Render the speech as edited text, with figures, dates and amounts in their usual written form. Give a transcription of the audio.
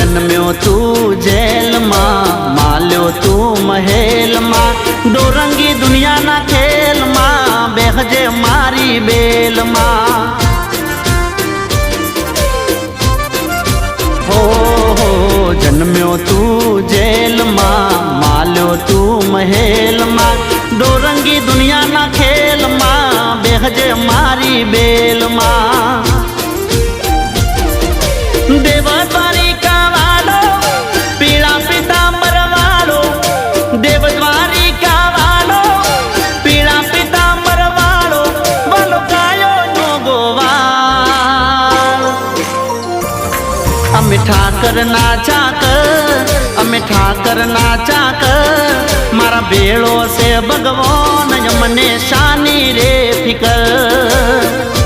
जन्म्यो तू जेल मां, माल्यो तू महल मां, डोरंगी दुनिया ना खेल मां, बेहजे मारी बेल मां। हो जन्म्यो तू जेल मां, माल्यो तू महल मां, डोरंगी दुनिया ना खेल मां, बेहजे मारी बेल मां। देवद्वारिका वालो पीड़ा पीतांबर वालो, देवद्वारिका वालो पीड़ा पीतांबर वालो, बोलो कायो नो गोवाल। अमे ठाकर नाचा कर, अमे ठाकर नाचा कर, मारा बेड़ो से भगवान यमने शानी रे फिकर।